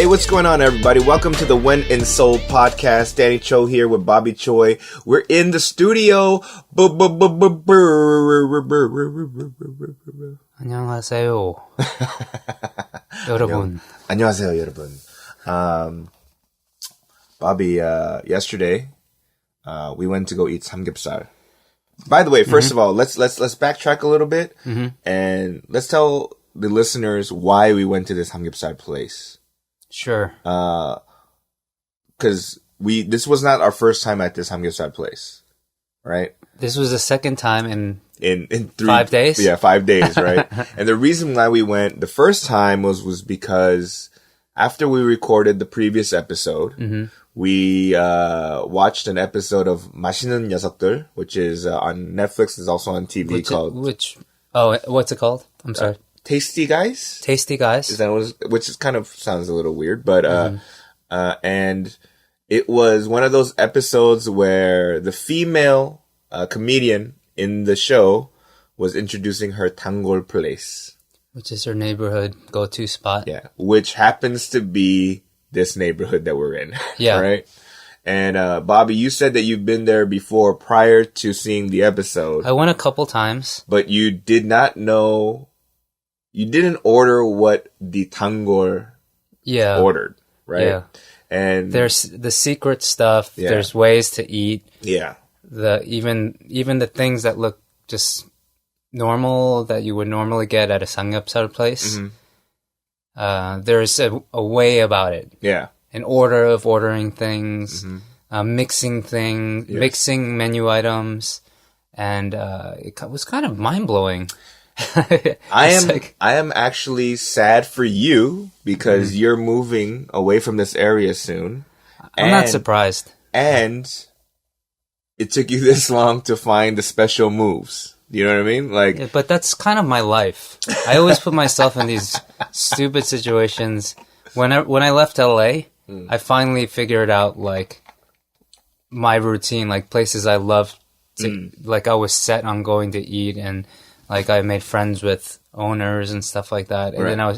Hey, what's going on, everybody? Welcome to the When in Seoul podcast. Danny Cho here with Bobby Choi. We're in the studio. 안녕하세요, 여러분. 안녕하세요, 여러분. Bobby, yesterday, we went to go eat samgyupsal. By the way, first of all, let's backtrack a little bit and let's tell the listeners why we went to this samgyupsal place. Sure. Because this was not our first time at this samgyupsal place, right? This was the second time in 5 days? Yeah, 5 days, right? And the reason why we went the first time was because after we recorded the previous episode, we watched an episode of 맛있는 녀석들, which is on Netflix. It's also on TV what's it called? I'm sorry. Tasty Guys? Tasty Guys. Is that which is kind of sounds a little weird, but and it was one of those episodes where the female comedian in the show was introducing her tanggol place, which is her neighborhood go-to spot. Yeah, which happens to be this neighborhood that we're in. Yeah. Right? And Bobby, you said that you've been there before prior to seeing the episode. I went a couple times. But you did not know, you didn't order what the tanggol ordered, right? Yeah. And there's the secret stuff. Yeah. There's ways to eat. Yeah. Even the things that look just normal that you would normally get at a samgyeopsal place. There's a way about it. Yeah. An order of ordering things, mixing things, Yes. mixing menu items, and it was kind of mind blowing. I am actually sad for you because you're moving away from this area soon. I'm not surprised. And it took you this long to find the special moves. You know what I mean? Like, Yeah, but that's kind of my life. I always put myself in these stupid situations. When I left LA, I finally figured out like my routine, like places I love to, like I was set on going to eat, and like I made friends with owners and stuff like that. And Right. then I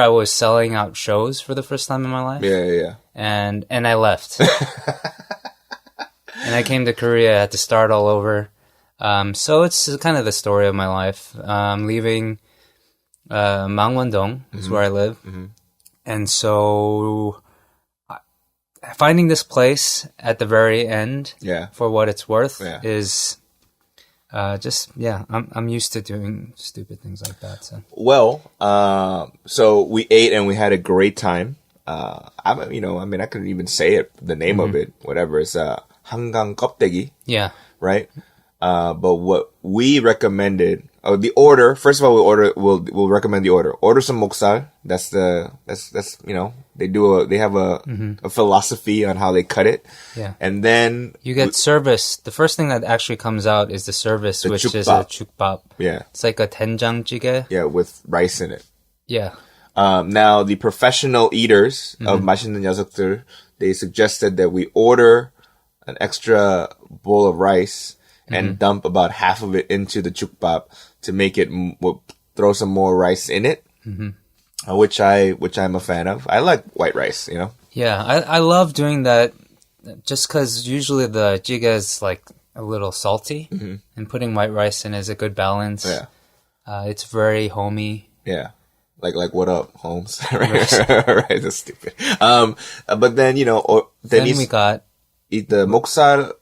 was selling out shows for the first time in my life. yeah. And I left. And I came to Korea, I had to start all over. So it's kind of the story of my life. Leaving Mangwon-dong is where I live. And so finding this place at the very end, for what it's worth, is I'm used to doing stupid things like that. So. Well, so we ate and we had a great time. I couldn't even say it, the name of it, whatever. It's 한강 껍데기. Yeah. Right? But what we recommended, the order, first of all, we'll recommend the order. Order some moksal. That's they have a philosophy on how they cut it. Yeah. And then you get service. The first thing that actually comes out is the service, which is a chukbap. Yeah. It's like a 된장찌개. Yeah, with rice in it. Yeah. Now the professional eaters of 맛있는 녀석들, they suggested that we order an extra bowl of rice and dump about half of it into the chukbap to make it, throw some more rice in it, which I'm a fan of. I like white rice, you know? Yeah, I love doing that just because usually the jjigae is like a little salty, and putting white rice in is a good balance. Yeah. It's very homey. Yeah. Like what up, Holmes? Right, that's stupid. But then, Then we got... eat the moksal,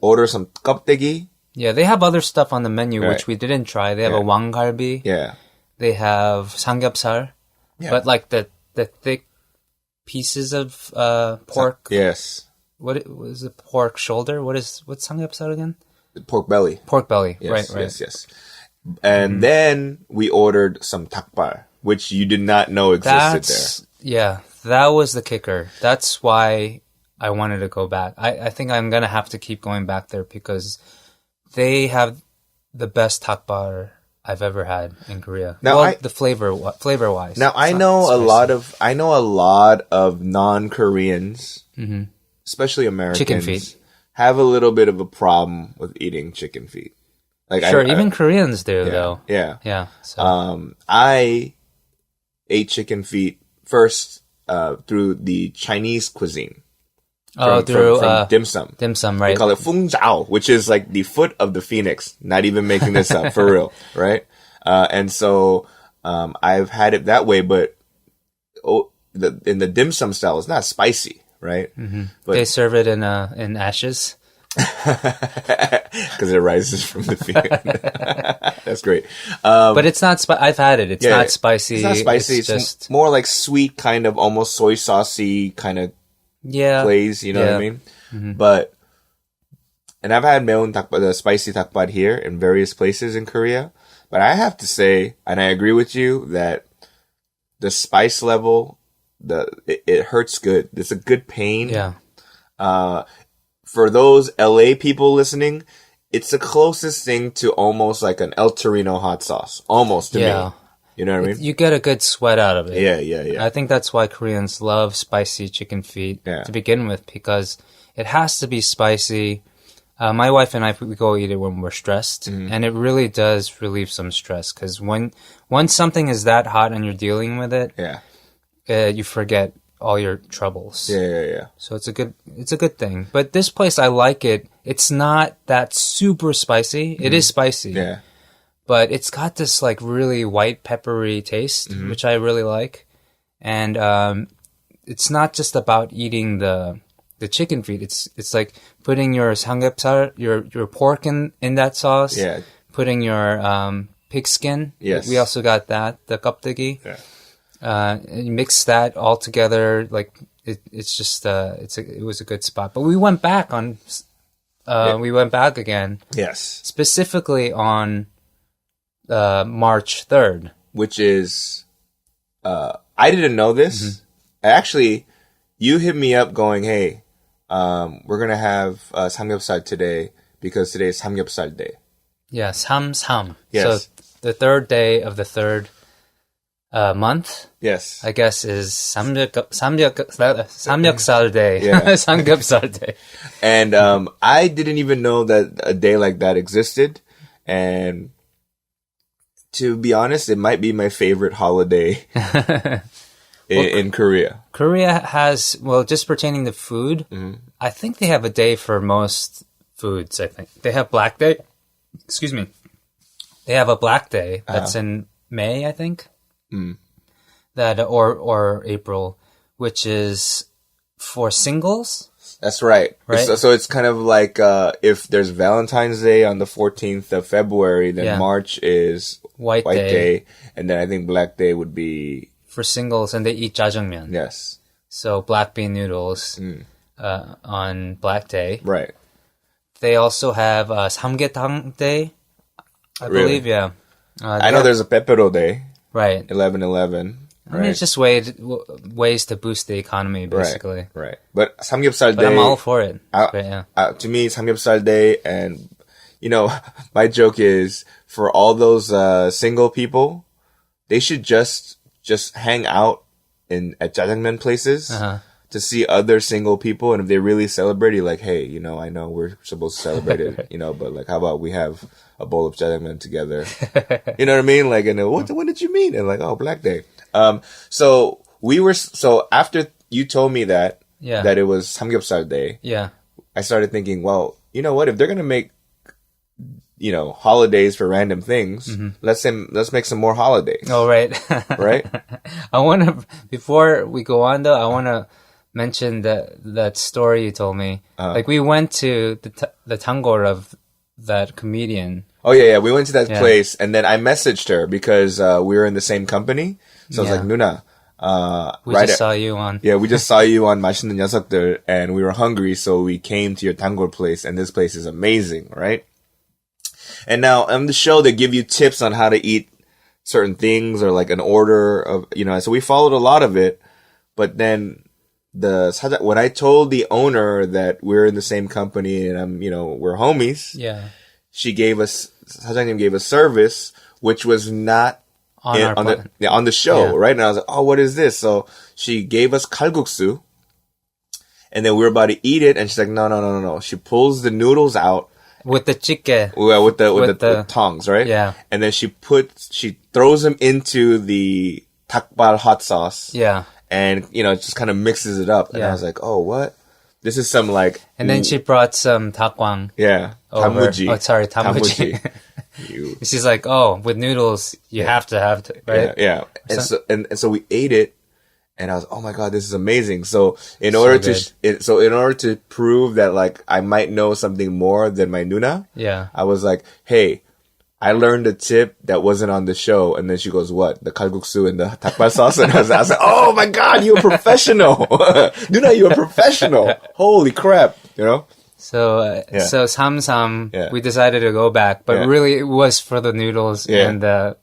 order some 껍데기. Yeah, they have other stuff on the menu, Right. which we didn't try. They have a 왕갈비. Yeah. They have samgyupsal. Yeah. But like the thick pieces of pork. Yes. What was it? Pork shoulder? What's samgyupsal again? Pork belly. Pork belly. Yes, right. Yes. And then we ordered some 닭발, which you did not know existed there. Yeah, that was the kicker. That's why I wanted to go back. I think I'm going to have to keep going back there because they have the best 닭발 I've ever had in Korea. Now, the flavor wise. Now I know a lot of non-Koreans, especially Americans, chicken feet, have a little bit of a problem with eating chicken feet. Like sure, even Koreans do though. Yeah. Yeah. So. I ate chicken feet first through the Chinese cuisine. From dim sum. Dim sum, right? They call it fung zhao, which is like the foot of the phoenix. Not even making this up, for real, right? And so I've had it that way, but in the dim sum style, it's not spicy, right? Mm-hmm. But they serve it in ashes. Because it rises from the field. That's great. But it's not I've had it. It's not spicy. It's not spicy. It's just more like sweet, kind of almost soy saucy kind of glaze. You know what I mean? Mm-hmm. And I've had the spicy takbat here in various places in Korea. But I have to say, and I agree with you, that the spice level, it hurts good. It's a good pain. Yeah. For those LA people listening, it's the closest thing to almost like an El Torino hot sauce. Almost to me. You know what I mean? You get a good sweat out of it. Yeah. I think that's why Koreans love spicy chicken feet to begin with, because it has to be spicy. My wife and I, we go eat it when we're stressed, and it really does relieve some stress, because once something is that hot and you're dealing with it, you forget all your troubles. Yeah. So it's a good thing. But this place, I like it. It's not that super spicy. It is spicy. Yeah. But it's got this like really white peppery taste, which I really like. And it's not just about eating the chicken feet. It's like putting your samgyupsal, your pork in that sauce. Yeah. Putting your pig skin. Yes. We also got that, the kapdegi. Yeah. You mix that all together, like it's just it was a good spot. But we went back again. Yes. Specifically on March 3rd, which is I didn't know this. Actually, you hit me up going, "Hey, we're gonna have samgyeopsal today because today is samgyeopsal day." Yeah, sam. Yes. So the third day of the third month. Yes. I guess is samgyeopsal day. Yeah. Samgyeopsal day. And I didn't even know that a day like that existed. And to be honest, it might be my favorite holiday in Korea. Korea has, just pertaining to food, I think they have a day for most foods, I think. They have Black Day. Excuse me. They have a Black Day that's in May, I think. That or April, which is for singles. That's right. Right? So it's kind of like if there's Valentine's Day on the 14th of February, then March is White Day, and then I think Black Day would be for singles, and they eat jjajangmyeon. Yes. So black bean noodles on Black Day. Right. They also have Samgyetang Day, I believe. Yeah. I know there's a Pepero Day. Right. 11/11. I mean, it's just ways to boost the economy, basically. Right. But Samgyupsal Day. But I'm all for it. To me, Samgyupsal Day, and my joke is for all those single people, they should just hang out at jjajangmyeon places to see other single people, and if they really celebrate, you're like, hey, I know we're supposed to celebrate it, but like, how about we have a bowl of jjajangmyeon together? You know what I mean? Like, and when did you meet? And like, oh, Black Day. So after you told me that it was Samgyupsal Day, I started thinking, well, you know what? If they're gonna make, holidays for random things, let's make some more holidays. Oh, right. Right? Before we go on though, I want to mention that story you told me. Like we went to the tanggol of that comedian. Oh yeah, we went to that place, and then I messaged her because we were in the same company. So I was like, Nuna, we just saw you on. Yeah, we just saw you on 맛있는 녀석들, and we were hungry, so we came to your tanggol place, and this place is amazing, right? And now on the show, they give you tips on how to eat certain things, or like an order of, so we followed a lot of it, but then when I told the owner that we're in the same company and we're homies, 사장님 gave us service, which was not on the show, right? And I was like, oh, what is this? So she gave us kalguksu, and then we were about to eat it, and she's like, no. She pulls the noodles out with the chicken, with the tongs, right? Yeah. And then she throws them into the takbal hot sauce. Yeah. and it just kind of mixes it up. And I was like, oh, what? This is some like. And then she brought some takwang. Yeah, over. tamuji. Oh, sorry, tamuji. She's like, oh, with noodles, you have to right? Yeah. And so we ate it, and I was, oh my god, this is amazing. So in order to prove that like I might know something more than my nuna, I was like, hey, I learned a tip that wasn't on the show. And then she goes, what? The kalguksu and the 닭발 sauce? And I was like, oh my god, you're a professional. Nuna, you're a professional. Holy crap, So Samsam, we decided to go back, but really it was for the noodles and the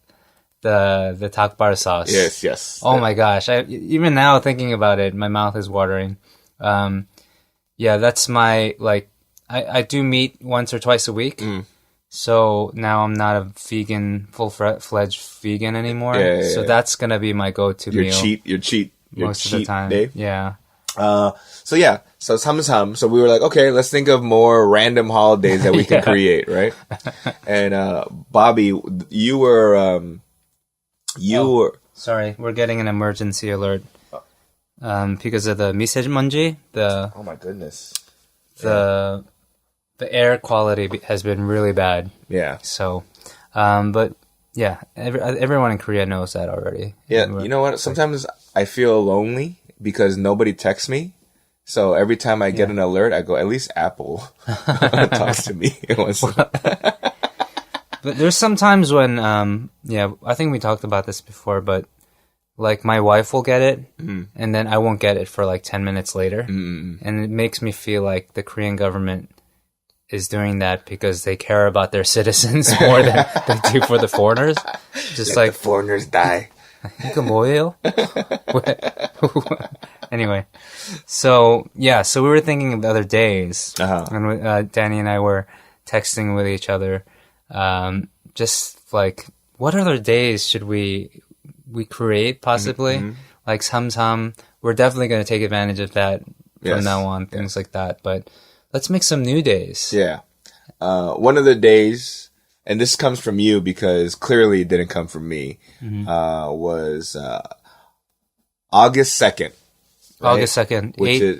닭발 sauce. Yes. Oh my gosh! Even now thinking about it, my mouth is watering. That's my I do meat once or twice a week. So now I'm not a vegan, full-fledged vegan anymore. So that's gonna be my go-to meal. Your cheat most of the time. Day. Yeah. So samsam. So we were like, okay, let's think of more random holidays that we can create, right? And Bobby, you were. Sorry, we're getting an emergency alert because of the 미세먼지. Oh my goodness. The air quality has been really bad. Yeah. So, but yeah, everyone in Korea knows that already. Yeah. You know what? Sometimes I feel lonely because nobody texts me. So every time I get an alert, I go, at least Apple talks to me. But there's sometimes when, I think we talked about this before, but like my wife will get it and then I won't get it for like 10 minutes later. And it makes me feel like the Korean government is doing that because they care about their citizens more than they do for the foreigners. Just like the foreigners die. 이거 뭐예요? Anyway, so we were thinking of other days, and Danny and I were texting with each other, just like what other days should we create possibly? Like samsam, we're definitely going to take advantage of that from now on, things like that. But let's make some new days. Yeah, one of the days. And this comes from you because clearly it didn't come from me, was August 2nd. Right? August 2nd. Which is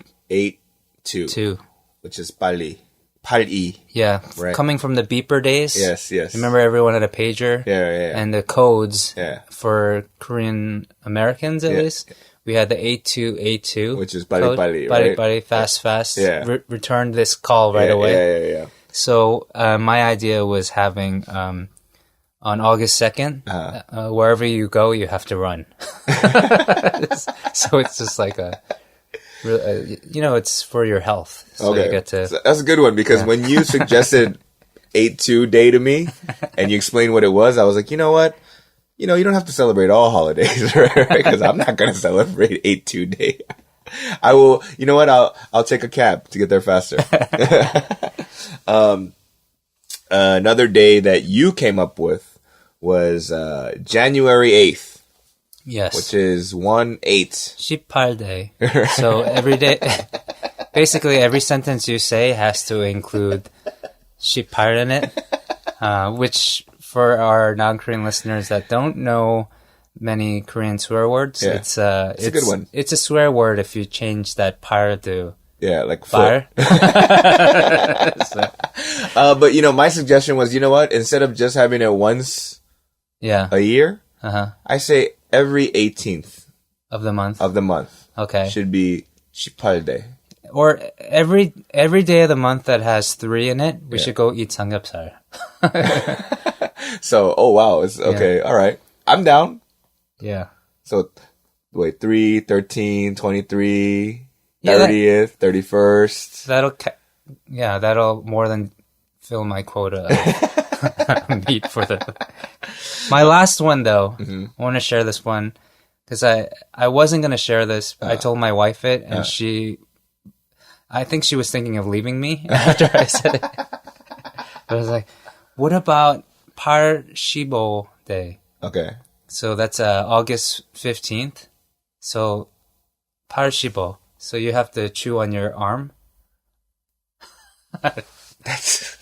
8-2. Which is 빨리. 8이. Yeah. Right. Coming from the beeper days. Yes. Remember everyone had a pager? Yeah. And the codes for Korean Americans, at least. We had the 8282. Which is 빨리, right? 빨리, fast. Yeah. Return this call right away. Yeah. So my idea was having on August 2nd, wherever you go, you have to run. So it's just like it's for your health. So you get to. So that's a good one because when you suggested 8-2 day to me and you explained what it was, I was like, you know what? You don't have to celebrate all holidays, right? Because I'm not going to celebrate 8-2 day. I will. You know what? I'll take a cab to get there faster. Another day that you came up with was January 8th. Yes. Which is 1/8. 18 day. So every day, basically every sentence you say has to include 18 in it, which for our non-Korean listeners that don't know many Korean swear words, it's a good one. It's a swear word if you change that par to like fire. But my suggestion was, you know what? Instead of just having it once a year, I say every 18th of the month. Okay. Should be 18 day. Or every day of the month that has 3 in it, we should go eat Samgyupsal. So, oh wow, it's okay. All right. I'm down. Yeah. So, wait, 3, 13, 23, 30th, 31st. That'll more than fill my quota of meat for the... My last one, though, I want to share this one, because I wasn't going to share this, but I told my wife it, and I think she was thinking of leaving me after I said it. I was like, what about Par Shibo Day? Okay. So that's August 15th. So, Par Shibo. So you have to chew on your arm.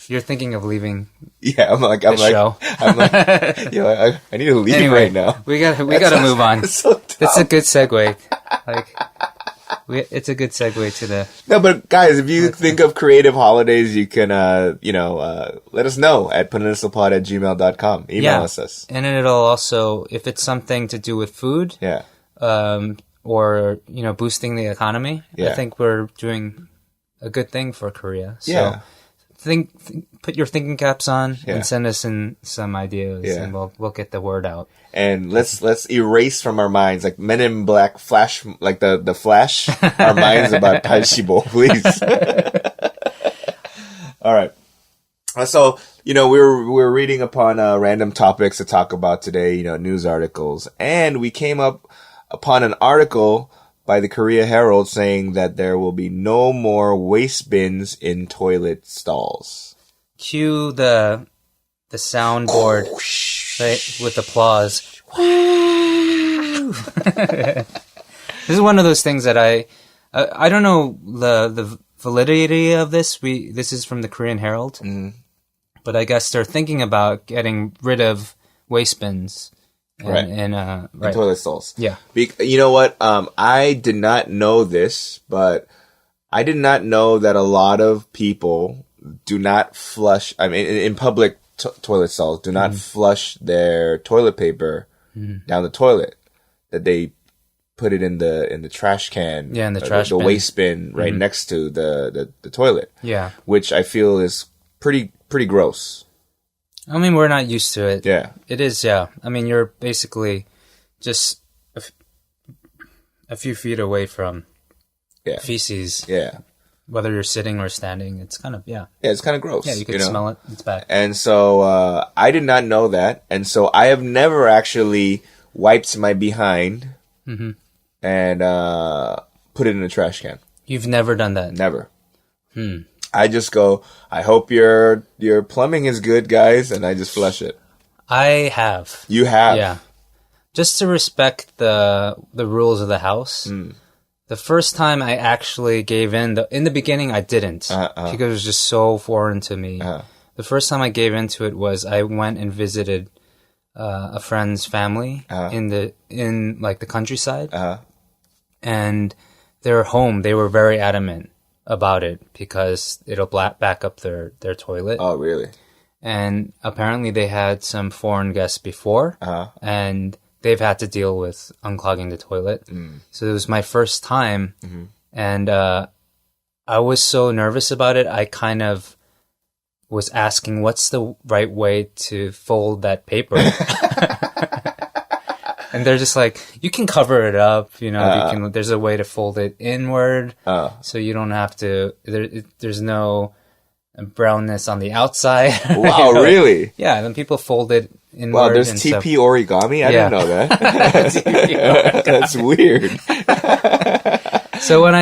You're thinking of leaving. Yeah, I'm like, show. I need to leave right now. We got to move on. So It's a good segue. Like, it's a good segue to the... No, but guys, if you think of creative holidays, you can, let us know at peninsulapod@gmail.com. Email us. And it'll also, if it's something to do with food, or, boosting the economy, I think we're doing a good thing for Korea. So put your thinking caps on and send us in some ideas, and we'll get the word out. And let's erase from our minds, like Men in Black Flash, like the Flash, our minds about Palshibo, please. All right. So, we're reading upon random topics to talk about today, news articles, and we came up upon an article by the Korea Herald saying that there will be no more waste bins in toilet stalls. Cue the soundboard with applause. This is one of those things that I don't know the validity of this. This is from the Korean Herald, but I guess they're thinking about getting rid of waste bins. In toilet stalls. Yeah. You know what? I did not know this, but I did not know that a lot of people do not flush. I mean, in public toilet stalls, do not flush their toilet paper down the toilet. That they put it in the trash can. Yeah, in the trash bin. The waste bin right next to the toilet. Yeah. Which I feel is pretty gross. I mean, we're not used to it. Yeah. It is, yeah. I mean, you're basically just a few feet away from feces. Yeah. Whether you're sitting or standing, it's kind of, Yeah, it's kind of gross. Yeah, you can smell it. It's bad. And so I did not know that. And so I have never actually wiped my behind and put it in a trash can. You've never done that? Never. I just go, I hope your plumbing is good, guys, and I just flush it. I have. You have? Yeah. Just to respect the rules of the house. The first time I actually gave in the beginning I didn't because it was just so foreign to me. The first time I gave into it was I went and visited a friend's family in the countryside. And their home, they were very adamant about it because it'll back up their toilet. Oh, really? And apparently they had some foreign guests before, and they've had to deal with unclogging the toilet. So it was my first time, and I was so nervous about it, I kind of was asking, what's the right way to fold that paper? And they're just like, you can cover it up, there's a way to fold it inward, so you don't have to, there's no brownness on the outside. Wow, really? Yeah, then people fold it inward. Wow, there's TP origami? I didn't know that. That's weird. So when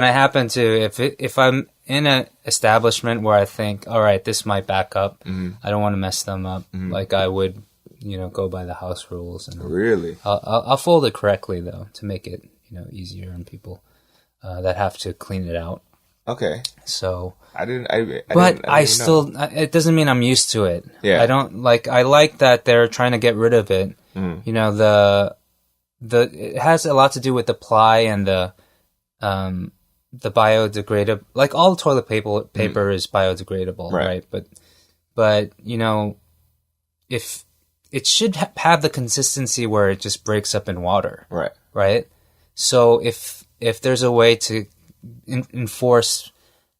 I happen to, if I'm in an establishment where I think, all right, this might back up, I don't want to mess them up, like I would, go by the house rules. And really? I'll fold it correctly, though, to make it, easier on people that have to clean it out. Okay. So... it doesn't mean I'm used to it. Yeah. I like that they're trying to get rid of it. It has a lot to do with the ply and the biodegradable, like all toilet paper is biodegradable, right? But if it should have the consistency where it just breaks up in water, right? So if there's a way to enforce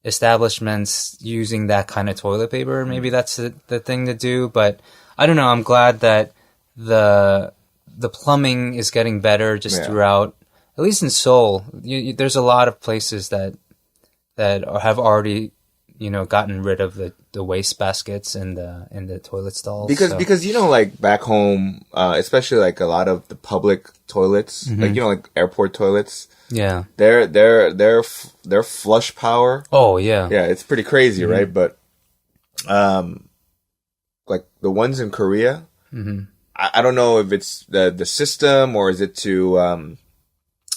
establishments using that kind of toilet paper, maybe that's the thing to do. But I don't know. I'm glad that the plumbing is getting better throughout. At least in Seoul, there's a lot of places that have already gotten rid of the waste baskets in the toilet stalls. Because like back home, especially like a lot of the public toilets, like airport toilets. Yeah, their flush power. Oh yeah, yeah, it's pretty crazy, right? But like the ones in Korea, I don't know if it's the system or is it to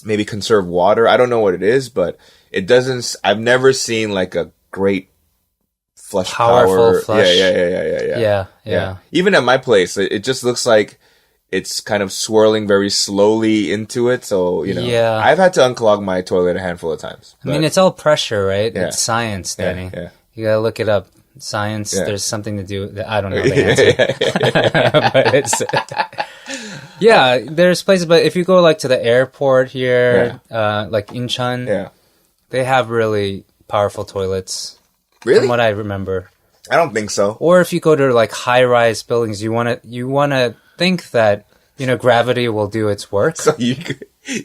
maybe conserve water. I don't know what it is, but it doesn't. I've never seen like a great powerful flush. Yeah. Even at my place, it just looks like it's kind of swirling very slowly into it. So, Yeah. I've had to unclog my toilet a handful of times. I mean, it's all pressure, right? Yeah. It's science, Danny. Yeah. You gotta look it up. Science, Yeah. there's something to do. I don't know the answer. But it's, yeah, there's places, but if you go like to the airport here, like Incheon, Yeah. they have really powerful toilets. Really? From what I remember. I don't think so. Or if you go to like high-rise buildings, you wanna think that gravity will do its work. So you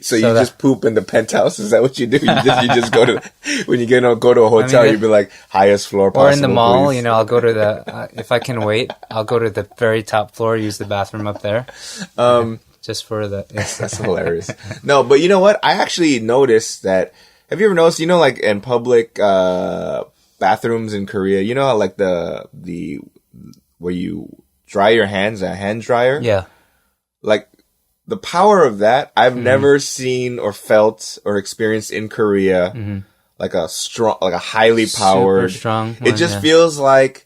just poop in the penthouse? Is that what you do? You just go to when you go to a hotel, you'd be like highest floor possible. Or in the mall, please. I'll go to the if I can wait, I'll go to the very top floor, use the bathroom up there. Just for the That's hilarious. No, but you know what? I actually noticed that. Have you ever noticed? Like in public bathrooms in Korea, how like the where you dry your hands, a hand dryer. Yeah. Like the power of that, I've never seen or felt or experienced in Korea. Like a strong, like a highly powered, super strong. It just feels like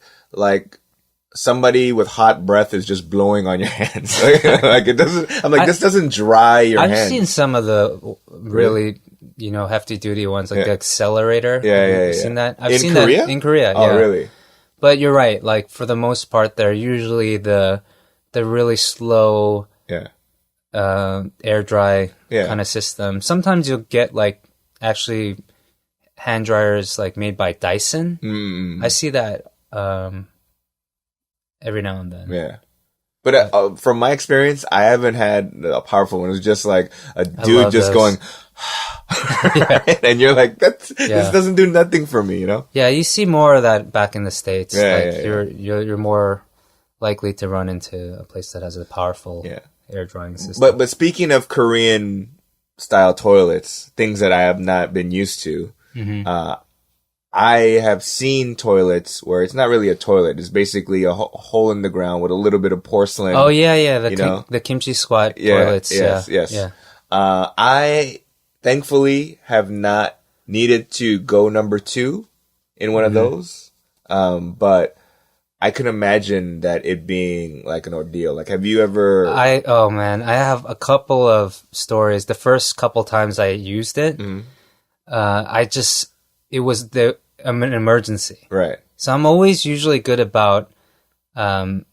somebody with hot breath is just blowing on your hands. Like it doesn't. I'm like, this doesn't dry your hands. I've seen some of the really, hefty duty ones, like the accelerator. Yeah. You've seen that? I've in seen Korea? that in Korea. Oh, yeah. really? But you're right. Like for the most part, they're usually the really slow. Yeah. Air dry kind of system. Sometimes you'll get like actually hand dryers like made by Dyson. I see that every now and then. Yeah. But from my experience, I haven't had a powerful one. It was just like a dude just going, and you're like, this doesn't do nothing for me, Yeah, you see more of that back in the States. Yeah, You're more likely to run into a place that has a powerful air drying system. But speaking of Korean style toilets, things that I have not been used to, I have seen toilets where it's not really a toilet. It's basically a hole in the ground with a little bit of porcelain. Oh yeah. The kimchi squat toilets. Yes. Yeah. I thankfully have not needed to go number 2 in one of those. But I can imagine that it being like an ordeal. Like, have you ever? I have a couple of stories. The first couple times I used it, it was an emergency. Right. So I'm always usually good about, doing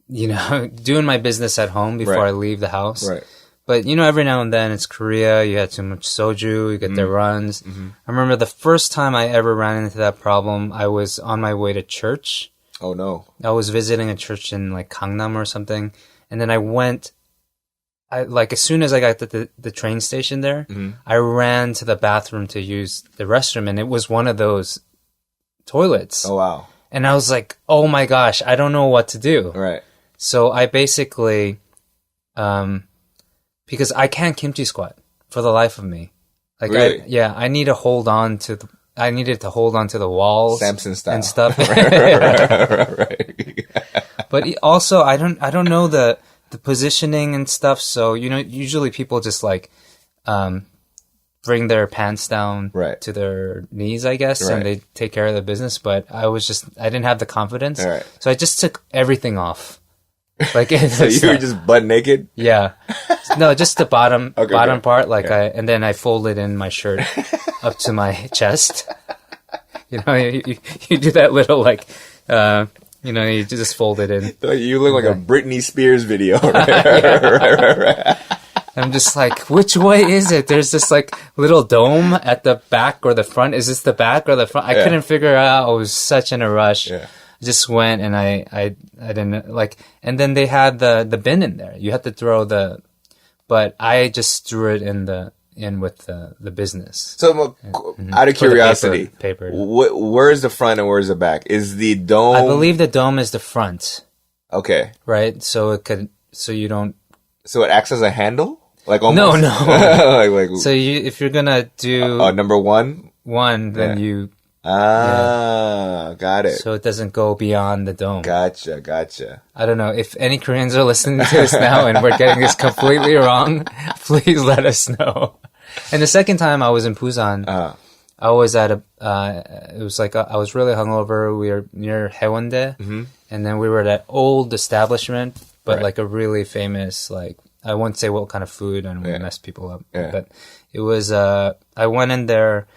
my business at home before I leave the house. Right. But, every now and then it's Korea, you had too much soju, you get the runs. I remember the first time I ever ran into that problem, I was on my way to church. Oh, no. I was visiting a church in like Gangnam or something. And then I went, as soon as I got to the train station there, I ran to the bathroom to use the restroom. And it was one of those toilets. Oh, wow. And I was like, oh my gosh, I don't know what to do. Right. So I basically, because I can't kimchi squat for the life of me. Like, really? I need to hold on to I needed to hold on to the walls, Samson style, and stuff. right. But also, I don't know the positioning and stuff. So usually people just like bring their pants down to their knees, I guess, and they take care of the business. But I didn't have the confidence, so I just took everything off. Like, so you were just butt naked? Yeah. No, just the bottom part. Like and then I folded in my shirt up to my chest. You do that little like, you just fold it in. You look like a Britney Spears video. Right. I'm just like, which way is it? There's this like little dome at the back or the front. Is this the back or the front? I couldn't figure it out. I was such in a rush. Yeah. I just went and I didn't like, and then they had the bin in there. You had to throw but I just threw it in with the business. So out of curiosity, paper. Where's the front and where's the back? Is the dome? I believe the dome is the front. Okay. Right. So you don't. So it acts as a handle? Like almost? No. like so if you're gonna do number one, then you. Got it. So it doesn't go beyond the dome. Gotcha. I don't know. If any Koreans are listening to this now and we're getting this completely wrong, please let us know. And the second time I was in Busan, I was at it was like I was really hungover. We were near Haewondae, and then we were at an old establishment but Right. like a really famous, like, I won't say what kind of food and we mess people up, but it was, I went in there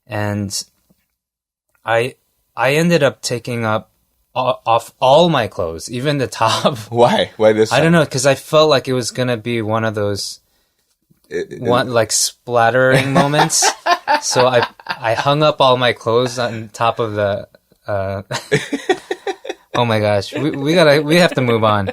and I ended up taking up off all my clothes, even the top. Why? Why this time? I don't know, because I felt like it was going to be one of those like splattering moments. So I hung up all my clothes on top of the oh my gosh, we have to move on.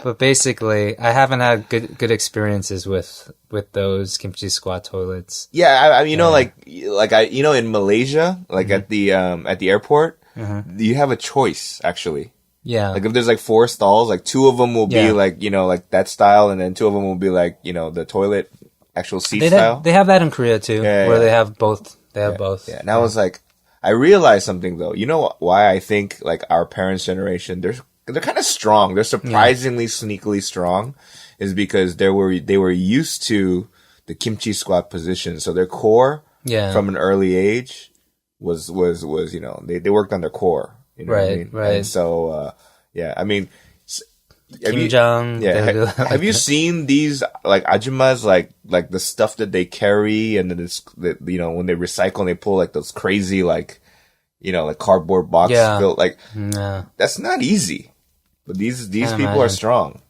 But basically, I haven't had good experiences with those kimchi squat toilets. Yeah, I mean, in Malaysia, like at the airport, you have a choice actually. Yeah. Like if there's like 4 stalls, like 2 of them will be like, like that style, and then 2 of them will be like, the toilet actual seat style. They have that in Korea too, where they have both. They have both. Yeah. And I was like, I realized something though. You know why I think like our parents' generation, they're kind of strong. They're surprisingly sneakily strong, is because they were used to the kimchi squat position. So their core, from an early age, was they worked on their core. You know what I mean? Right. And so I mean, Kimjang. Have you seen these like ajumas, like the stuff that they carry, and then when they recycle and they pull like those crazy like cardboard box filled, like that's not easy. But these people are strong,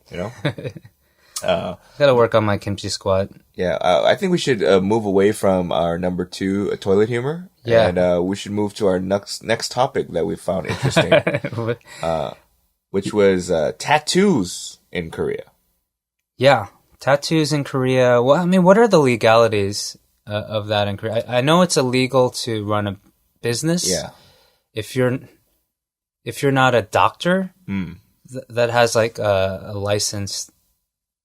Gotta work on my kimchi squat. Yeah, I think we should move away from our number 2 toilet humor. Yeah. And we should move to our next topic that we found interesting, which was tattoos in Korea. Yeah, tattoos in Korea. Well, I mean, what are the legalities of that in Korea? I know it's illegal to run a business. Yeah. If you're not a doctor that has like a license.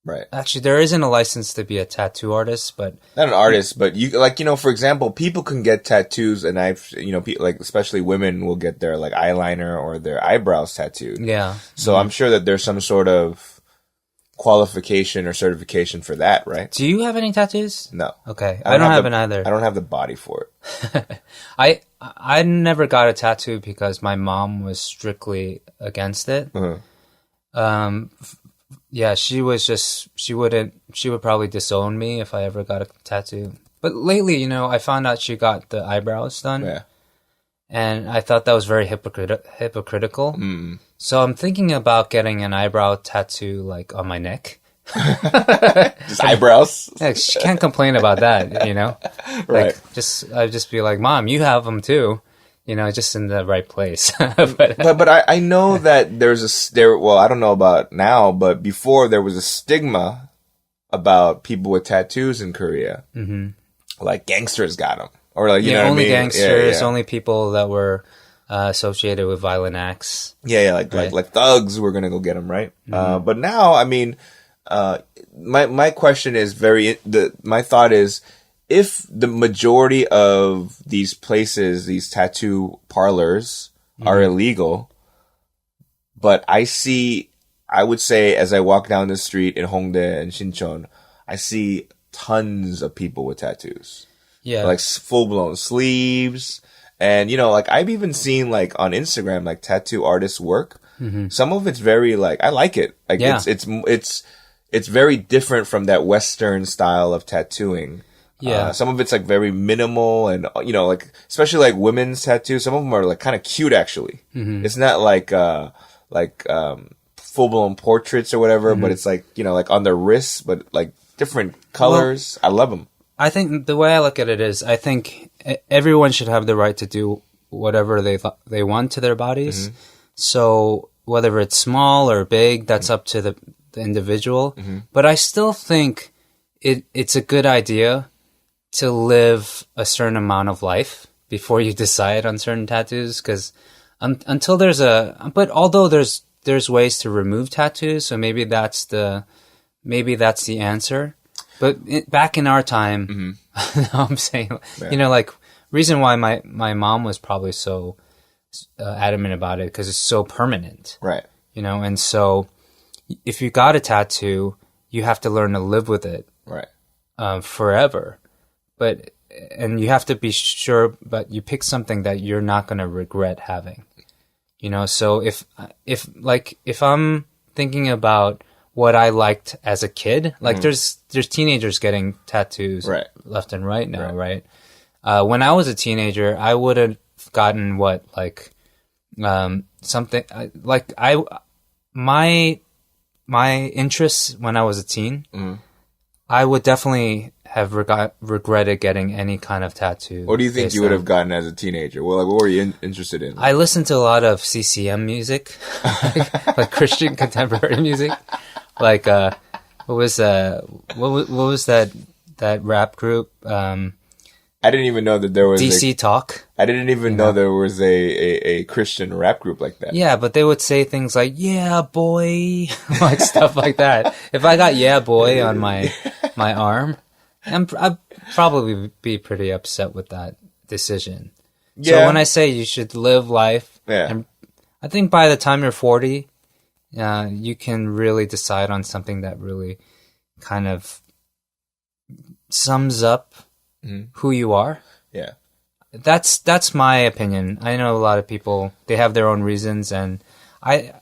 Right. Actually, there isn't a license to be a tattoo artist, but not an artist, but you for example, people can get tattoos, and like especially women will get their like eyeliner or their eyebrows tattooed. Yeah. So I'm sure that there's some sort of qualification or certification for that, right? Do you have any tattoos? No. Okay. I don't have it either. I don't have the body for it. I never got a tattoo because my mom was strictly against it. Yeah, she would probably disown me if I ever got a tattoo. But lately, I found out she got the eyebrows done. Yeah. And I thought that was very hypocritical. So I'm thinking about getting an eyebrow tattoo like on my neck. Just eyebrows. Yeah, she can't complain about that, Right. Like I'd just be like, Mom, you have them too. Just in the right place. but I know that well, I don't know about now, but before there was a stigma about people with tattoos in Korea. Like gangsters got them, or like only gangsters, only people that were associated with violent acts. Like thugs were gonna go get them, right? But now, I mean, my question is my thought is, if the majority of these places, these tattoo parlors, are illegal, but I would say as I walk down the street in Hongdae and Sinchon, I see tons of people with tattoos. Yeah. Like full-blown sleeves. And, like I've even seen like on Instagram, like tattoo artists work. Some of it's very like, I like it. Like it's very different from that Western style of tattooing. Yeah. Some of it's like very minimal, and like especially like women's tattoos, some of them are like kind of cute actually. It's not like full blown portraits or whatever, but it's like like on their wrists, but like different colors. Well, I love them. I think the way I look at it is, I think everyone should have the right to do whatever they want to their bodies. So whether it's small or big, that's up to the individual. But I still think it's a good idea to live a certain amount of life before you decide on certain tattoos, because until although there's ways to remove tattoos, so maybe that's the answer. But back in our time, I'm saying, like reason why my mom was probably so adamant about it, because it's so permanent, right? And so if you got a tattoo, you have to learn to live with it, right, forever. And you have to be sure, but you pick something that you're not going to regret having, so if I'm thinking about, what I liked as a kid. Like there's teenagers getting tattoos left and right now, right? When I was a teenager, I would have gotten something like my interests when I was a teen. I would definitely have regretted getting any kind of tattoo. What do you think you would have gotten as a teenager? Well, like, what were you interested in? I listened to a lot of CCM music, like Christian contemporary music. Like, what was that rap group? I didn't even know that there was DC Talk. I didn't even know there was a Christian rap group like that. Yeah, but they would say things like "Yeah, boy," like stuff like that. If I got "Yeah, boy" on my arm, I'd probably be pretty upset with that decision. Yeah. So when I say you should live life, and I think by the time you're 40, you can really decide on something that really kind of sums up who you are. Yeah. That's my opinion. I know a lot of people, they have their own reasons, and I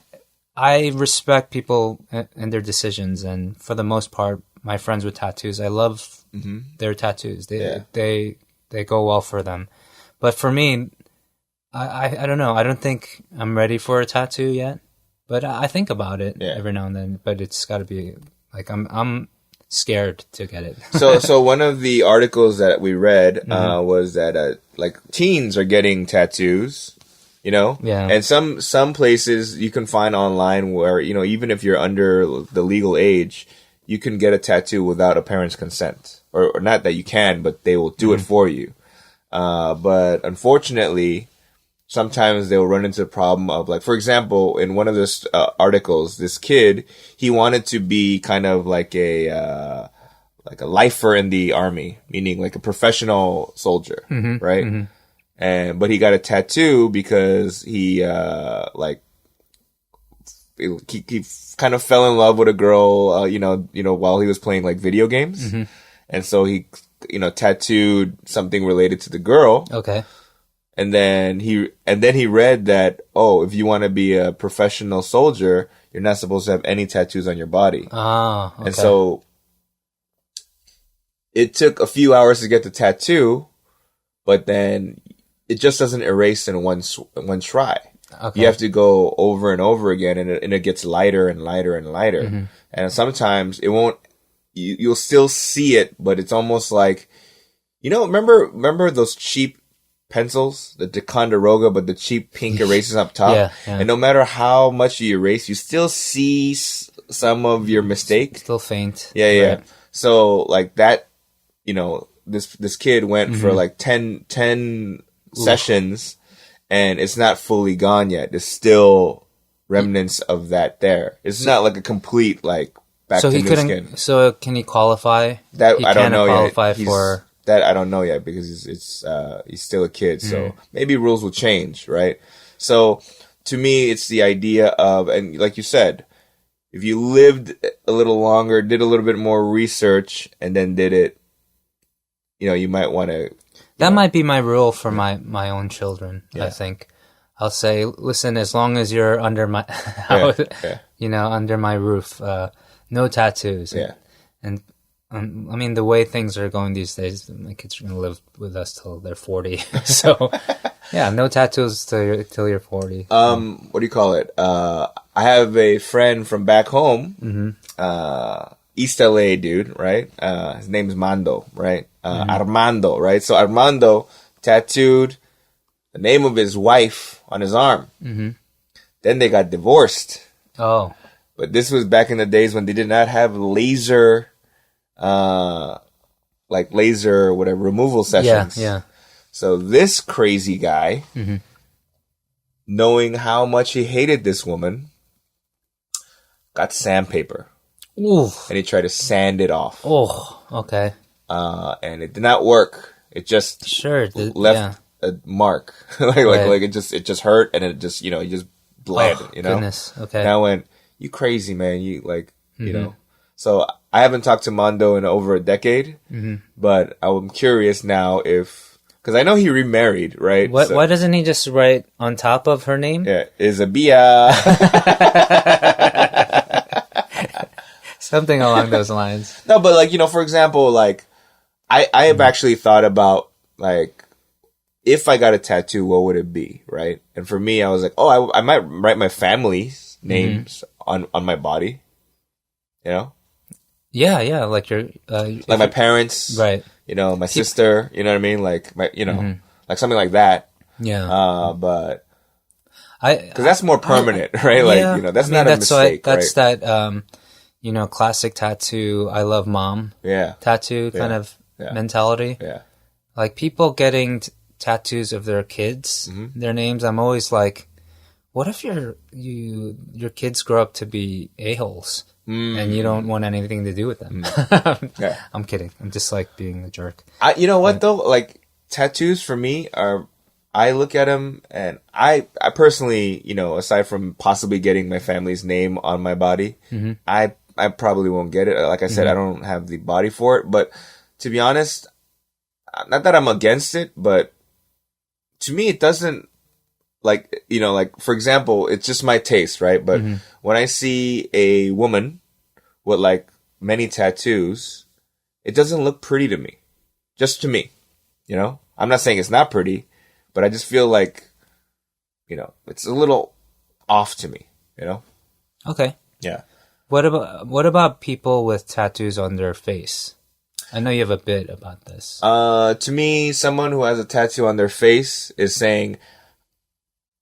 respect people and their decisions, and for the most part, my friends with tattoos, I love their tattoos. They go well for them. But for me, I don't know. I don't think I'm ready for a tattoo yet, but I think about it every now and then, but it's got to be like I'm scared to get it. So one of the articles that we read was that like teens are getting tattoos, you know? Yeah. And some places you can find online where, you know, even if you're under the legal age, you can get a tattoo without a parent's consent. Or not that you can, but they will do it for you. But unfortunately, sometimes they'll run into the problem of, like, for example, in one of the articles, this kid, he wanted to be kind of like a lifer in the army, meaning like a professional soldier, right? But he got a tattoo because he kind of fell in love with a girl, you know, while he was playing like video games, and so he, you know, tattooed something related to the girl. Okay. And then he read that, oh, if you want to be a professional soldier, you're not supposed to have any tattoos on your body. Ah, okay. And so it took a few hours to get the tattoo, but then it just doesn't erase in one try. Okay. You have to go over and over again, and it gets lighter and lighter and lighter. And sometimes it won't. You'll still see it, but it's almost like, you know, remember those cheap pencils, the Ticonderoga, but the cheap pink erasers up top. Yeah. And no matter how much you erase, you still see some of your mistake. Still faint. Yeah. Right. So like that, you know, this kid went for like 10 sessions, and it's not fully gone yet. There's still remnants of that there. It's not like a complete like back to new skin. So can he qualify? That I don't know yet. For that I don't know yet because he's still a kid. So maybe rules will change, right? So to me, it's the idea of, and like you said, if you lived a little longer, did a little bit more research, and then did it, you know, you might want to. That might be my rule for my own children. Yeah. I think I'll say, listen, as long as you're under my, you know, under my roof, no tattoos. Yeah. And I mean, the way things are going these days, my kids are going to live with us till they're 40. So, yeah, no tattoos till you're 40. What do you call it? I have a friend from back home, East LA dude, right? His name's Mando, right? Armando, right? So Armando tattooed the name of his wife on his arm. Then they got divorced. Oh. But this was back in the days when they did not have laser whatever removal sessions. Yeah. So this crazy guy, knowing how much he hated this woman, got sandpaper. Ooh. And he tried to sand it off. Oh, okay. And it did not work. It just left a mark. like it just hurt, and it just, you know, it just bled, you know? Goodness. Okay. And I went, you crazy, man. You like, you know. So I haven't talked to Mondo in over a decade, but I'm curious now because I know he remarried, right? Why doesn't he just write on top of her name? Yeah, Isabia. Something along those lines. No, but like, for example, like I have actually thought about like if I got a tattoo, what would it be, right? And for me, I was like, oh, I might write my family's names on my body, Yeah, like your like my parents, right? My sister, you know what I mean? Like my, like something like that. Yeah. But because that's more permanent, right? Yeah, Like, that's not a mistake, that's right? that classic tattoo. I love mom. Yeah. Tattoo kind of mentality. Yeah. Like people getting tattoos of their kids, their names. I'm always like, what if your kids grow up to be a-holes and you don't want anything to do with them? Yeah. I'm kidding. I'm just like being a jerk. You know what though? Like tattoos for me are, I look at them and I personally, aside from possibly getting my family's name on my body, I probably won't get it. Like I said, I don't have the body for it. But to be honest, not that I'm against it, but to me, it doesn't like, like for example, it's just my taste, right? But when I see a woman with like many tattoos, it doesn't look pretty to me. Just to me, I'm not saying it's not pretty, but I just feel like, it's a little off to me, Okay. Yeah. What about people with tattoos on their face? I know you have a bit about this. To me, someone who has a tattoo on their face is saying,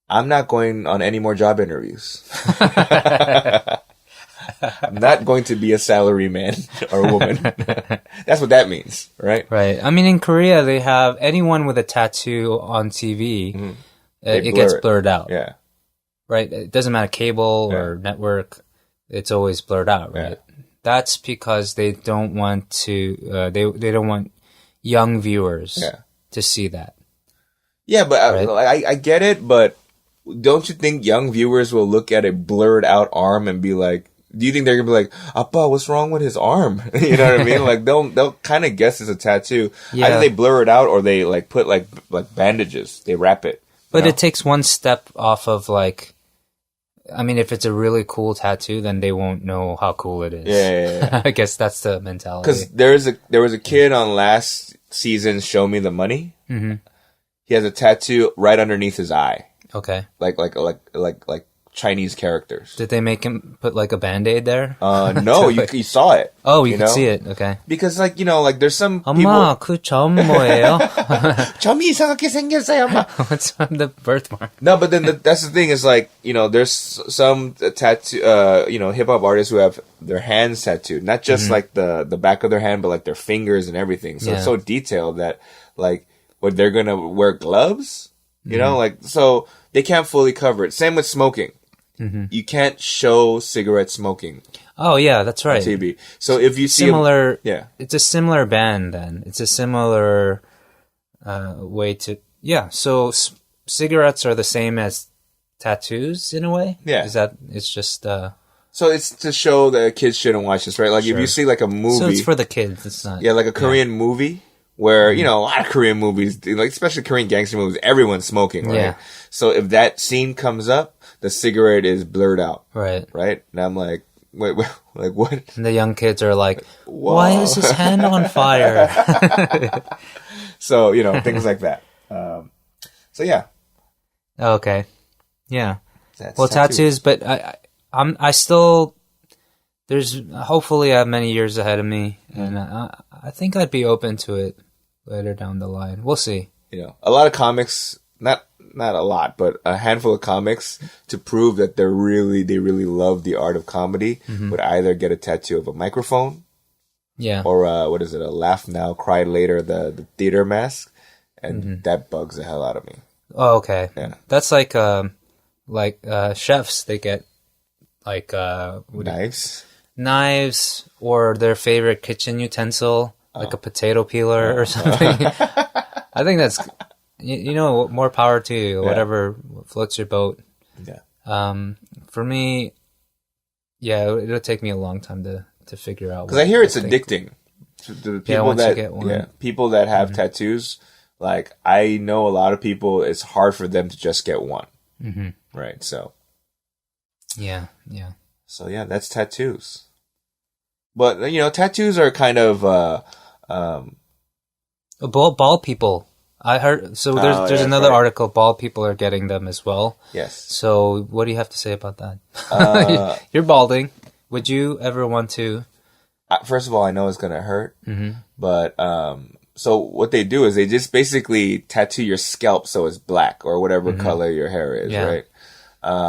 I'm not going on any more job interviews. I'm not going to be a salary man or woman. That's what that means, right? Right. I mean, in Korea, they have anyone with a tattoo on TV, it gets blurred out. Yeah. Right? It doesn't matter cable or network. It's always blurred out, right? Yeah. That's because they don't want to, they don't want young viewers to see that. Yeah, but right? I get it, but don't you think young viewers will look at a blurred out arm and be like, do you think they're gonna be like, Appa, what's wrong with his arm? You know what I mean? Like they'll kind of guess it's a tattoo. Yeah. Either they blur it out or they like put like bandages. They wrap it. But it takes one step off of like, I mean, if it's a really cool tattoo, then they won't know how cool it is. Yeah. I guess that's the mentality. Because there was a kid on last season's Show Me the Money. Mm-hmm. He has a tattoo right underneath his eye. Okay. Like Chinese characters. Did they make him put like a Band-Aid there? No, you saw it. Oh, you could see it. Okay. Because like, there's some people. 엄마, 그 점 뭐예요? 점이 이상하게 생겼어요, 엄마. What's on the birthmark? No, but then that's the thing is like, there's some tattoo, hip hop artists who have their hands tattooed, not just like the back of their hand, but like their fingers and everything. So it's so detailed that like, what they're gonna wear gloves, like, so they can't fully cover it. Same with smoking. You can't show cigarette smoking. Oh yeah, that's right. On TV. So if you see it's a similar band then. It's a similar way to So cigarettes are the same as tattoos in a way. Yeah, it's just. So it's to show that kids shouldn't watch this, right? Like if you see like a movie, so it's for the kids. It's not. Yeah, like a Korean movie. Where, a lot of Korean movies, like especially Korean gangster movies, everyone's smoking, right? Yeah. So if that scene comes up, the cigarette is blurred out. Right. Right? And I'm like, wait, like what? And the young kids are like, why is his hand on fire? So, things like that. So yeah. Okay. Yeah. Well, tattoos, but I still, hopefully I have many years ahead of me, and I think I'd be open to it later down the line. We'll see. A lot of comics, not a lot, but a handful of comics to prove that they really love the art of comedy would either get a tattoo of a microphone, or what is it, a laugh now, cry later, the theater mask, and that bugs the hell out of me. Oh, okay. Yeah. That's like chefs, they get like knives or their favorite kitchen utensil, like a potato peeler or something. I think that's, more power to you, whatever floats your boat. Yeah. For me, it'll take me a long time to figure out. Because I hear it's addicting. To people people that have tattoos, like I know a lot of people, it's hard for them to just get one. Right. So. Yeah. So yeah, that's tattoos. But tattoos are kind of Bald people. I heard. So there's another right. article. Bald people are getting them as well. Yes. So what do you have to say about that? You're balding. Would you ever want to? First of all, I know it's gonna hurt, but so what they do is they just basically tattoo your scalp so it's black or whatever color your hair is, right?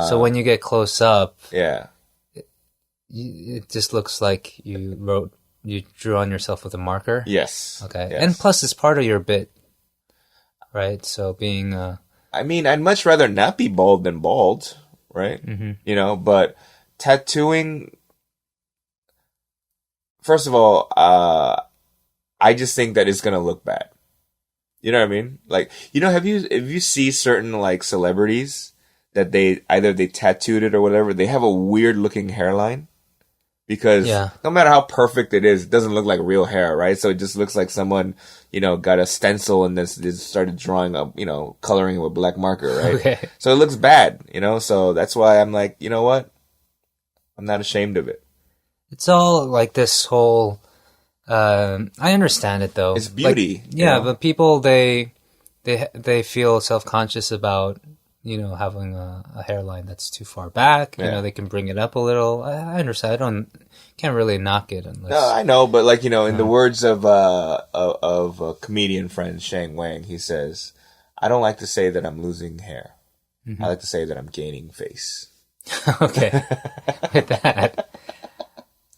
So when you get close up, yeah, it just looks like you drew on yourself with a marker. Yes. Okay. Yes. And plus, it's part of your bit, right? So being. I mean, I'd much rather not be bald than bald, right? But tattooing. First of all, I just think that it's gonna look bad. You know what I mean? Like, have you see certain like celebrities that they tattooed it or whatever, they have a weird looking hairline because no matter how perfect it is, it doesn't look like real hair, right? So it just looks like someone, got a stencil and then just started drawing up, coloring it with black marker, right? Okay. So it looks bad, so that's why I'm like, you know what? I'm not ashamed of it. It's all like this whole. I understand it though. It's beauty. Like, but people they feel self-conscious about having a hairline that's too far back. They can bring it up a little. I understand. Can't really knock it unless. No, I know, but like in the words of a comedian friend Shang Wang, he says, "I don't like to say that I'm losing hair. I like to say that I'm gaining face." Okay, with that.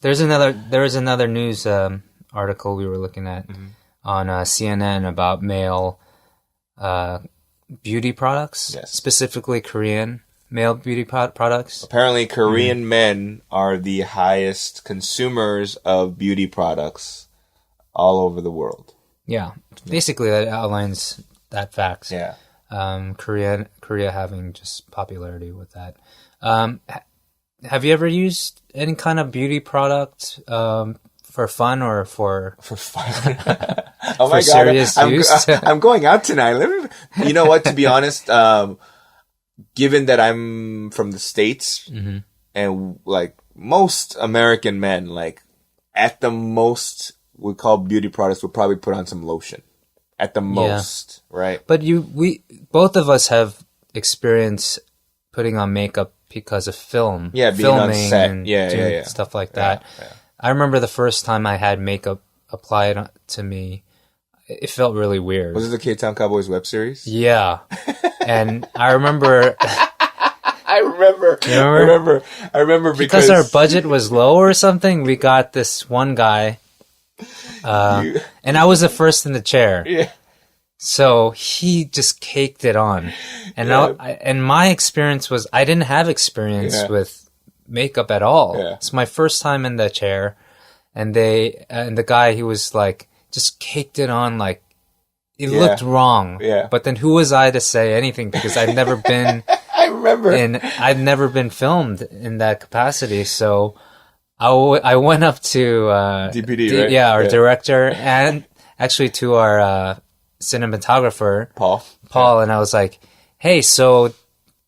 There was another news article we were looking at on CNN about male beauty products, specifically Korean male beauty products. Apparently, Korean men are the highest consumers of beauty products all over the world. Yeah, basically that outlines that fact. Yeah, Korea having just popularity with that. Have you ever used any kind of beauty product for fun or for fun? Oh my God! Serious use? I'm going out tonight. You know what? To be honest, given that I'm from the States and like most American men, like at the most we call beauty products, we'll probably put on some lotion. At the most, right? But we both of us have experience putting on makeup because of film. Yeah, being filming on set. And Yeah. stuff like that. Yeah. I remember the first time I had makeup applied to me, it felt really weird. Was it the K-Town Cowboys web series? Yeah. And I remember... I remember because our budget was low or something, we got this one guy, and I was the first in the chair. Yeah. So he just caked it on. And and my experience was I didn't have experience with makeup at all. Yeah. It's my first time in the chair, and the guy, he was like just caked it on like it looked wrong. Yeah. But then who was I to say anything, because I'd never been I remember. And I'd never been filmed in that capacity, so I went up to DPD, right? Yeah, our director, and actually to our cinematographer, Paul, and I was like, "Hey, so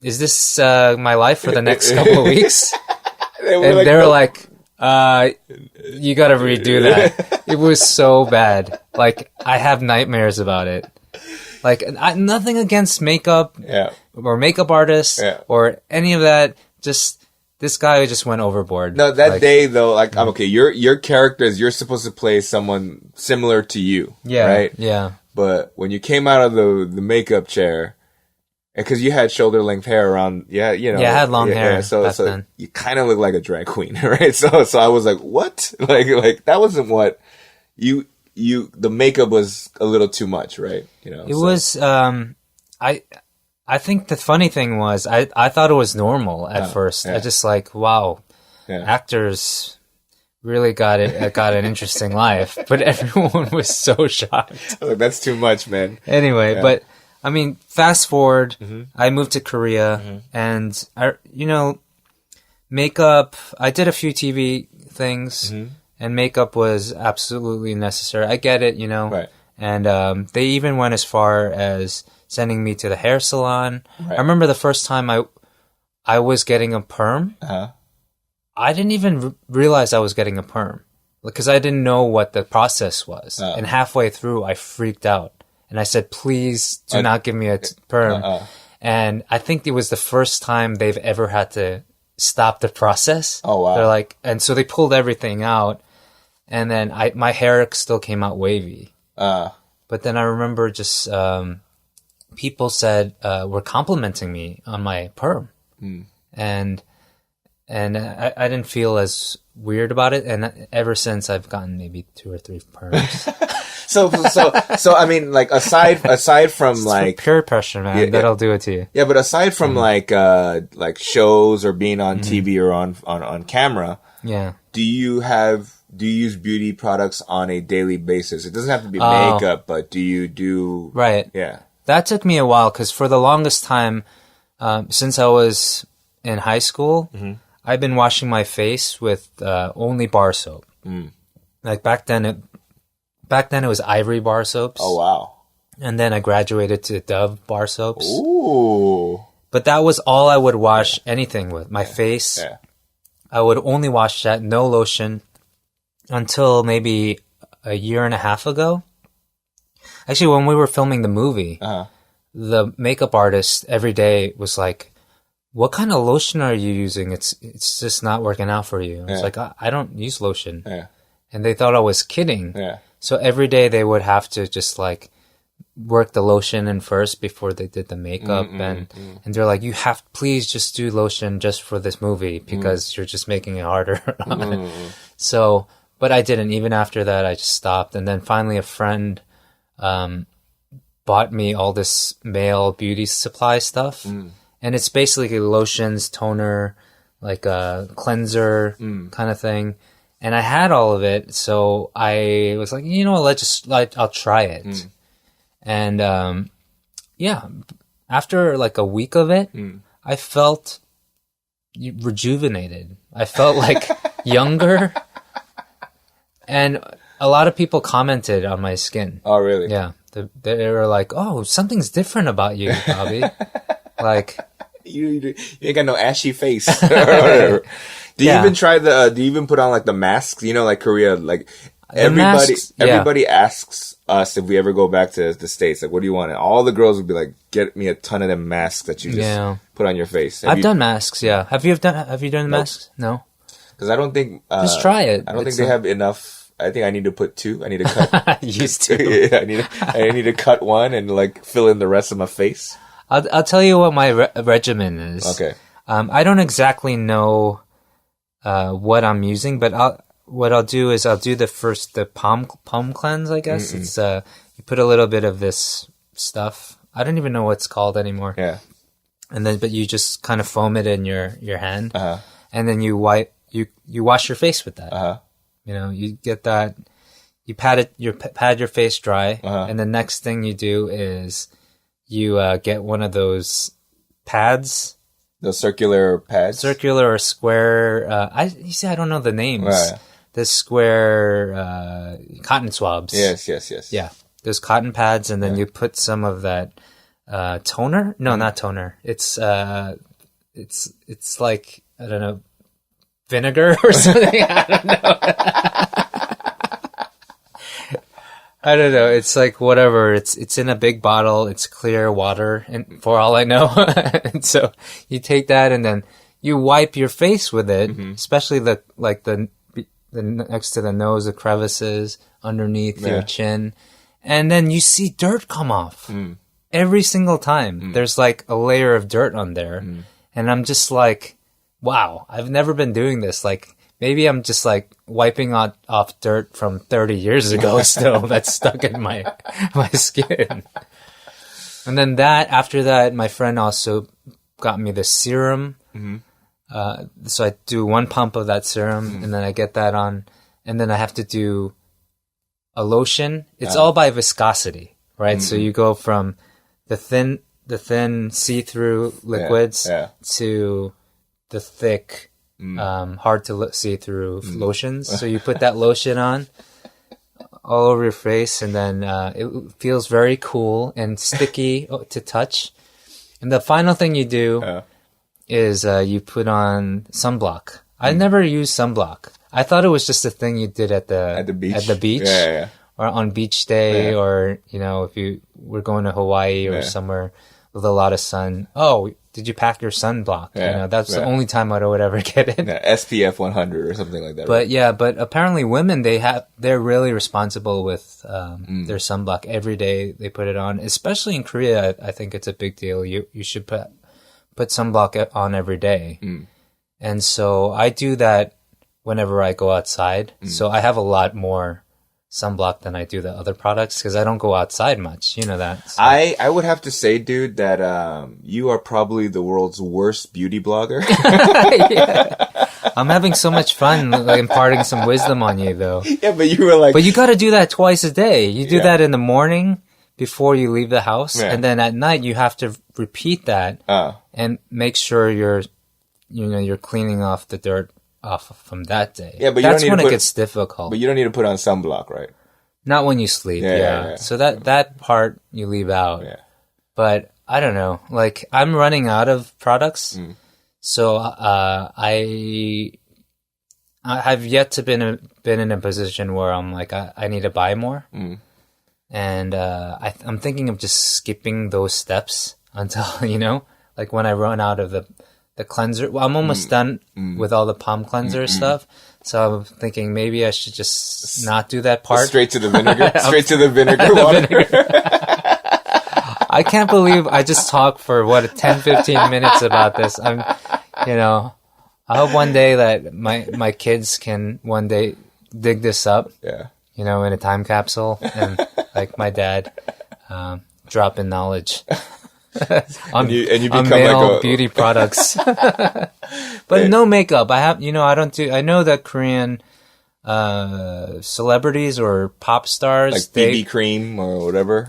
is this my life for the next couple of weeks?" They were like, "You got to redo that." It was so bad. Like, I have nightmares about it. Like, nothing against makeup or makeup artists or any of that. Just this guy who just went overboard. No, that day though, like, I'm okay. Your characters, you're supposed to play someone similar to you, right? Yeah. But when you came out of the makeup chair, because you had shoulder length hair around, I had long hair. So then. You kind of look like a drag queen, right? So I was like, what? Like that wasn't what the makeup was a little too much, right? It was. I think the funny thing was I thought it was normal at first. I just like, wow, actors really got an interesting life, but everyone was so shocked. Like, that's too much, man. Anyway, but I mean, fast forward, I moved to Korea, and makeup. I did a few TV things. And makeup was absolutely necessary. I get it, Right. And they even went as far as sending me to the hair salon. Right. I remember the first time I was getting a perm. Uh-huh. I didn't even realize I was getting a perm. because I didn't know what the process was. And halfway through, I freaked out. And I said, please do not give me a perm. And I think it was the first time they've ever had to stop the process. Oh, wow. They're like, and so they pulled everything out. And then my hair still came out wavy. But then I remember just people were complimenting me on my perm. And I didn't feel as weird about it. And ever since, I've gotten maybe 2 or 3 perms. So I mean, like aside from like peer pressure, man, that'll do it to you. Yeah, but aside from like shows or being on TV or on camera, do you use beauty products on a daily basis? It doesn't have to be makeup, but do you do right? Yeah, that took me a while because for the longest time, since I was in high school, I've been washing my face with only bar soap. Like back then it was Ivory bar soaps. Oh, wow. And then I graduated to Dove bar soaps. Ooh. But that was all I would wash anything with. My face. Yeah. I would only wash that, no lotion, until maybe a year and a half ago. Actually, when we were filming the movie, the makeup artist every day was like, what kind of lotion are you using? It's just not working out for you. I was like, I don't use lotion. Yeah. And they thought I was kidding. Yeah. So every day they would have to just like work the lotion in first before they did the makeup. And they're like, please just do lotion just for this movie because you're just making it harder. So, but I didn't. Even after that, I just stopped. And then finally a friend bought me all this male beauty supply stuff. And it's basically lotions, toner, like a cleanser kind of thing. And I had all of it, so I was like, you know what, I'll try it. And, after like a week of it, I felt rejuvenated. I felt like younger. And a lot of people commented on my skin. Oh, really? Yeah. They were like, oh, something's different about you, Bobby. Like... You ain't got no ashy face. Do you even try do you even put on like the masks? You know, like Korea, like everybody asks us if we ever go back to the States, like, what do you want? And all the girls would be like, get me a ton of them masks that you just put on your face. I've done masks, yeah. Have you done masks? No. Because I don't think just try it. I don't think they have enough. I think I need to put 2. I need to cut. Used to. Yeah, I need to cut one and like fill in the rest of my face. I'll tell you what my regimen is. Okay. I don't exactly know what I'm using, but what I'll do is I'll do the palm cleanse, I guess. It's you put a little bit of this stuff. I don't even know what it's called anymore. Yeah. And then but you just kind of foam it in your hand. And then you wash your face with that. You know, you get that, you pad your face dry, and the next thing you do is you get one of those pads. The circular pads? Circular or square. I don't know the names. Right. The square cotton swabs. Yes. Yeah. Those cotton pads, and then you put some of that toner. No, not toner. It's like, I don't know, vinegar or something. I don't know. I don't know. It's like whatever. It's in a big bottle. It's clear water, and for all I know. And so you take that and then you wipe your face with it, especially the next to the nose, the crevices underneath your chin, and then you see dirt come off every single time. There's like a layer of dirt on there, and I'm just like, wow, I've never been doing this. Like, maybe I'm just like wiping off dirt from 30 years ago still that's stuck in my skin. And then after that, my friend also got me the serum. So I do 1 pump of that serum, and then I get that on, and then I have to do a lotion. It's all by viscosity, right? So you go from the thin see-through liquids to the thick, hard to see through lotions. So you put that lotion on all over your face, and then it feels very cool and sticky to touch. And the final thing you do is you put on sunblock. I never use sunblock. I thought it was just a thing you did at the beach. Yeah. Or on beach day, or, you know, if you were going to Hawaii or somewhere with a lot of sun. Oh, did you pack your sunblock? Yeah. You know, that's the only time I would ever get it. Yeah, SPF 100 or something like that. But but apparently women, they're really responsible with their sunblock. Every day they put it on, especially in Korea. I think it's a big deal. You should put sunblock on every day. And so I do that whenever I go outside. So I have a lot more sunblock than I do the other products because I don't go outside much. You know that. So. I would have to say, dude, that you are probably the world's worst beauty blogger. I'm having so much fun like, imparting some wisdom on you, though. Yeah, but you were like... But you got to do that twice a day. You do that in the morning before you leave the house, and then at night you have to repeat that and make sure you're cleaning off the dirt off from that day. Yeah, but that's when it gets difficult. But you don't need to put on sunblock, right? Not when you sleep. Yeah. So that part you leave out. Yeah. But I don't know. Like I'm running out of products, so I have yet to been in a position where I'm like I need to buy more, and I'm thinking of just skipping those steps until like when I run out of the cleanser. Well, I'm almost done with all the palm cleanser stuff. So I'm thinking maybe I should just not do that part. Straight to the vinegar. Straight to the vinegar water. I can't believe I just talked for 10-15 minutes about this. I hope one day that my kids can one day dig this up. Yeah. In a time capsule and like my dad, drop in knowledge. and you become male like beauty products, but no makeup. I know that Korean celebrities or pop stars, like BB cream or whatever.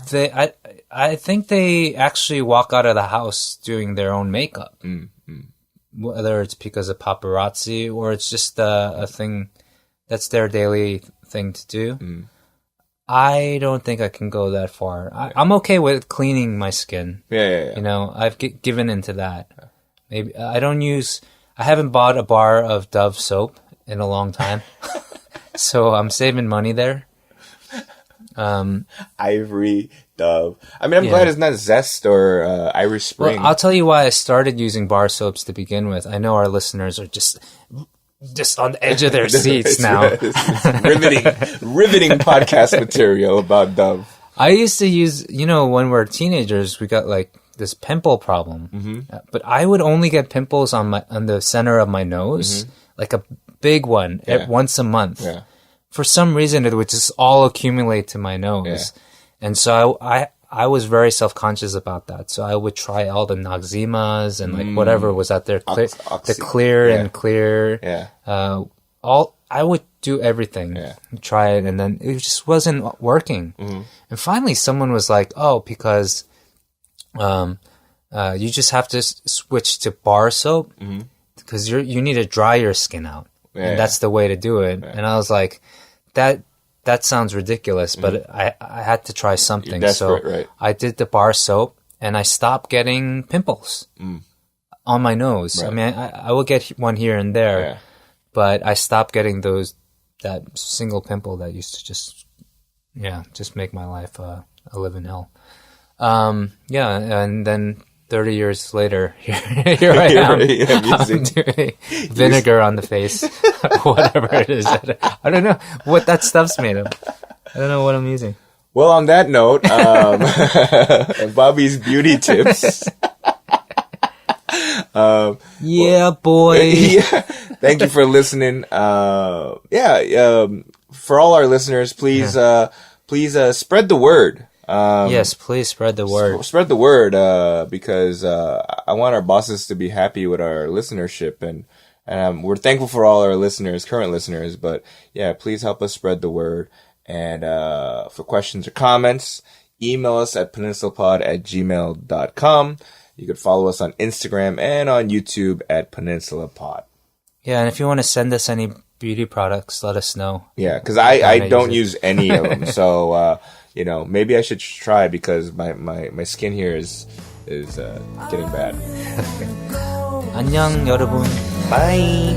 I think they actually walk out of the house doing their own makeup, whether it's because of paparazzi or it's just a thing that's their daily thing to do. I don't think I can go that far. I'm okay with cleaning my skin. Yeah. I've given into that. Maybe I haven't bought a bar of Dove soap in a long time. So I'm saving money there. Ivory, Dove. I'm glad it's not Zest or Irish Spring. Well, I'll tell you why I started using bar soaps to begin with. I know our listeners are just on the edge of their seats now. riveting podcast material about Dove. I used to use, when we're teenagers, we got like this pimple problem. But I would only get pimples on the center of my nose, like a big one once a month. Yeah. For some reason, it would just all accumulate to my nose. Yeah. And so I was very self-conscious about that. So I would try all the Noximas and like whatever was out there, the clear and clear. Yeah. I would do everything, try it, and then it just wasn't working. And finally, someone was like, "Oh, because you just have to switch to bar soap because you need to dry your skin out, and that's the way to do it." And I was like, That sounds ridiculous, but I had to try something. So right? I did the bar soap, and I stopped getting pimples on my nose. Right. I mean, I will get one here and there, but I stopped getting that single pimple that used to just make my life a living hell. And then 30 years later, here I am. I'm doing vinegar on the face, whatever it is. I don't know what that stuff's made of. I don't know what I'm using. Well, on that note, Bobby's beauty tips. Boy. Thank you for listening. For all our listeners, please spread the word. Yes, please spread the word. Spread the word, because I want our bosses to be happy with our listenership, and we're thankful for all our listeners, current listeners. But please help us spread the word. And for questions or comments, email us at peninsulapod@gmail.com. You could follow us on Instagram and on YouTube at peninsulapod. Yeah, and if you want to send us any beauty products, let us know. Yeah, because I don't use any of them, so. Maybe I should try because my skin here is getting bad. 안녕 여러분. Bye.